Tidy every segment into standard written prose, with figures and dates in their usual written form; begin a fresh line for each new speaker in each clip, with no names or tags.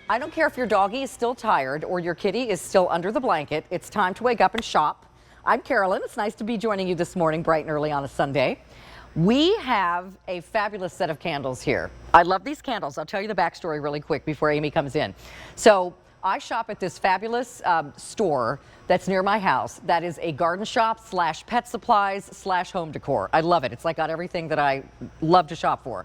I don't care if your doggie is still tired or your kitty is still under the blanket. It's time to wake up and shop. I'm Carolyn. It's nice to be joining you this morning, bright and early on a Sunday. We have a fabulous set of candles here. I love these candles. I'll tell you the backstory really quick before Amy comes in. So I shop at this fabulous store that's near my house. That is a garden shop / pet supplies / home decor. I love it. It's like got everything that I love to shop for.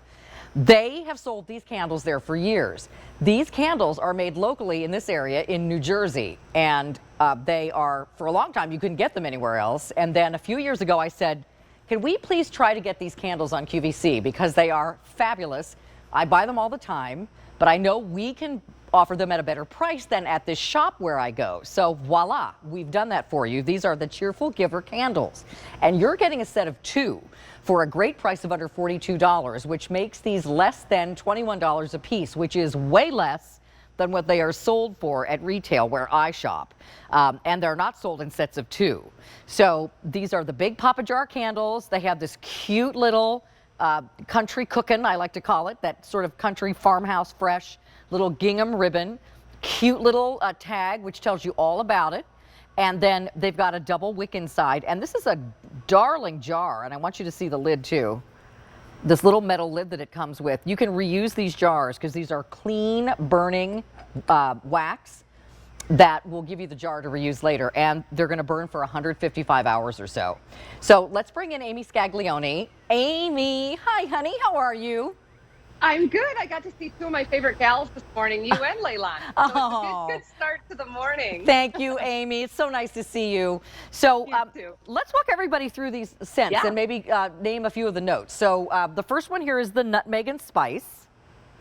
They have sold these candles there for years. These candles are made locally in this area in New Jersey, and they are, for a long time, you couldn't get them anywhere else. And then a few years ago, I said, can we please try to get these candles on QVC because they are fabulous. I buy them all the time, but I know we can offer them at a better price than at this shop where I go. So voila, we've done that for you. These are the Cheerful Giver candles, and you're getting a set of 2 for a great price of under $42, which makes these less than $21 a piece, which is way less than what they are sold for at retail where I shop. And they're not sold in sets of 2. So these are the big Papa Jar candles. They have this cute little country cookin', I like to call it, that sort of country farmhouse fresh little gingham ribbon, cute little tag, which tells you all about it. And then they've got a double wick inside. And this is a darling jar. And I want you to see the lid too. This little metal lid that it comes with. You can reuse these jars because these are clean burning wax that will give you the jar to reuse later. And they're going to burn for 155 hours or so. So let's bring in Amy Scaglione. Amy, hi honey, how are you?
I'm good. I got to see 2 of my favorite gals this morning, you and Leilani. So it's a good start to the morning.
Thank you, Amy. It's so nice to see you. So let's walk everybody through these scents and maybe name a few of the notes. So the first one here is the nutmeg and spice.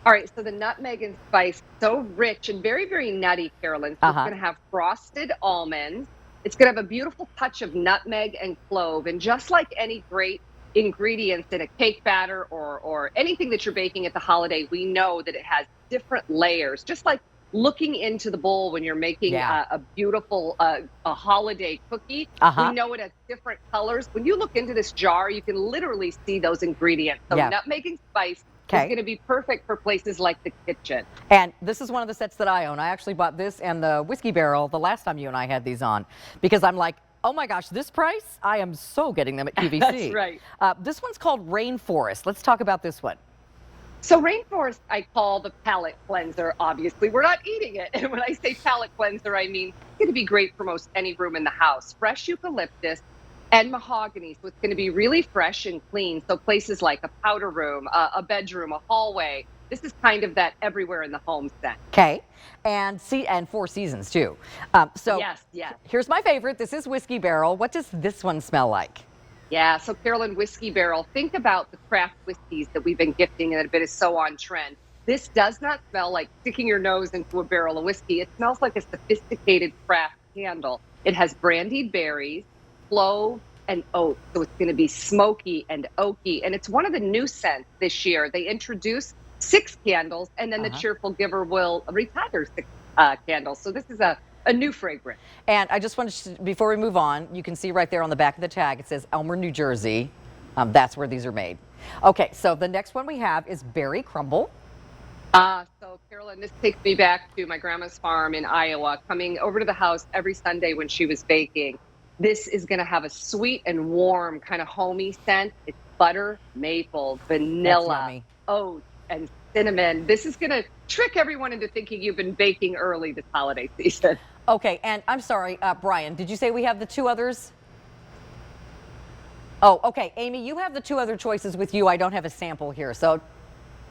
All right, so the nutmeg and spice, so rich and very, very nutty, Carolyn. So it's going to have frosted almonds. It's going to have a beautiful touch of nutmeg and clove. And just like any great ingredients in a cake batter or anything that you're baking at the holiday, we know that it has different layers. Just like looking into the bowl when you're making a beautiful a holiday cookie, we know it has different colors. When you look into this jar, you can literally see those ingredients. So nutmeg and spice is going to be perfect for places like the kitchen.
And this is one of the sets that I own. I actually bought this and the whiskey barrel the last time you and I had these on because I'm like, oh my gosh, this price? I am so getting them at QVC.
That's right.
This one's called Rainforest. Let's talk about this one.
So Rainforest, I call the palate cleanser. Obviously, we're not eating it. And when I say palate cleanser, I mean it's going to be great for most any room in the house. Fresh eucalyptus and mahogany. So it's going to be really fresh and clean. So places like a powder room, a bedroom, a hallway. This is kind of that everywhere in the home scent.
Okay. And 4 seasons too.
Yes.
Here's my favorite. This is Whiskey Barrel. What does this one smell like?
Yeah, so Carolyn, Whiskey Barrel. Think about the craft whiskeys that we've been gifting and that is so on trend. This does not smell like sticking your nose into a barrel of whiskey. It smells like a sophisticated craft candle. It has brandied berries, clove, and oak. So it's going to be smoky and oaky. And it's one of the new scents this year. They introduced 6 candles, and then the Cheerful Giver will retire 6 candles. So this is a new fragrance.
And I just wanted to, before we move on, you can see right there on the back of the tag, it says Elmer, New Jersey. That's where these are made. Okay, so the next one we have is Berry Crumble.
So Carolyn, this takes me back to my grandma's farm in Iowa, coming over to the house every Sunday when she was baking. This is going to have a sweet and warm kind of homey scent. It's butter, maple, vanilla, oat, and cinnamon. This is going to trick everyone into thinking you've been baking early this holiday season.
Okay, and I'm sorry, Brian, did you say we have the 2 others? Oh, okay. Amy, you have the 2 other choices with you. I don't have a sample here. So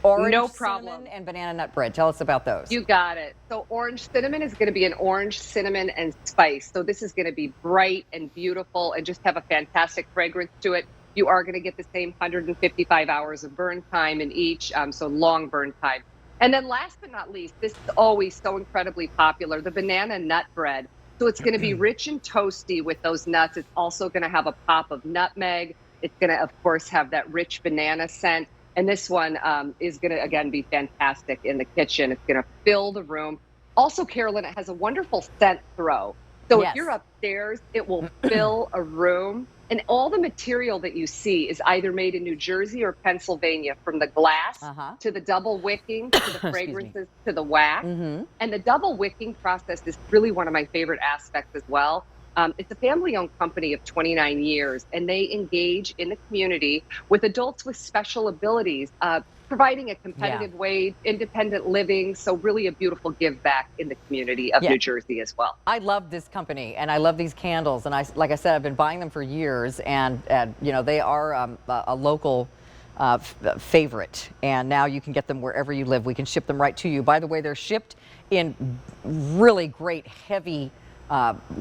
orange, cinnamon, and banana nut bread. Tell us about those.
You got it. So orange cinnamon is going to be an orange, cinnamon, and spice. So this is going to be bright and beautiful and just have a fantastic fragrance to it. You are going to get the same 155 hours of burn time in each, so long burn time. And then last but not least, this is always so incredibly popular, the banana nut bread. So it's going to be rich and toasty with those nuts. It's also going to have a pop of nutmeg. It's going to, of course, have that rich banana scent. And this one is going to, again, be fantastic in the kitchen. It's going to fill the room. Also, Carolyn, it has a wonderful scent throw. So if you're upstairs, it will fill a room. And all the material that you see is either made in New Jersey or Pennsylvania, from the glass to the double wicking to the fragrances to the wax. And the double wicking process is really one of my favorite aspects as well. It's a family-owned company of 29 years, and they engage in the community with adults with special abilities, providing a competitive way, independent living. So really a beautiful give back in the community of New Jersey as well.
I love this company, and I love these candles. And like I said, I've been buying them for years, and you know, they are a local favorite. And now you can get them wherever you live. We can ship them right to you. By the way, they're shipped in really great heavy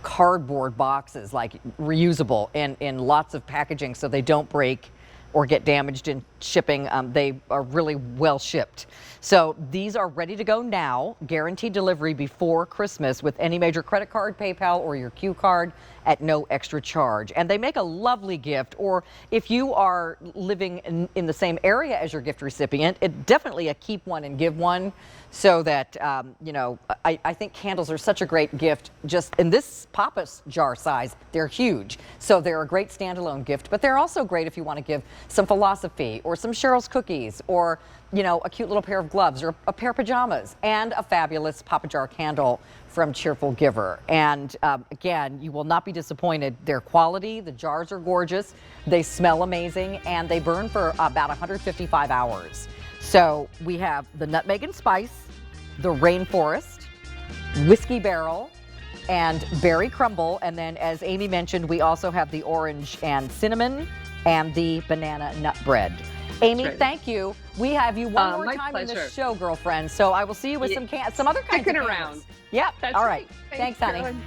cardboard boxes, like reusable, and in lots of packaging, so they don't break or get damaged in shipping. They are really well shipped. So these are ready to go now, guaranteed delivery before Christmas with any major credit card, PayPal, or your Q card at no extra charge. And they make a lovely gift, or if you are living in the same area as your gift recipient, it definitely a keep one and give one, so that, you know, I think candles are such a great gift. Just in this Papa's jar size, they're huge. So they're a great standalone gift, but they're also great if you want to give some philosophy or some Cheryl's cookies, or, you know, a cute little pair of gloves or a pair of pajamas, and a fabulous Papa Jar candle from Cheerful Giver. And again, you will not be disappointed. Their quality, the jars are gorgeous, they smell amazing, and they burn for about 155 hours. So we have the nutmeg and spice, the Rainforest, whiskey barrel, and berry crumble. And then, as Amy mentioned, we also have the orange and cinnamon and the banana nut bread. Amy, thank you. We have you one more time in the show, girlfriend. So I will see you with some other kinds of candles.
Around.
Yep.
That's
all right.
Right.
Thanks, honey.
Carolyn.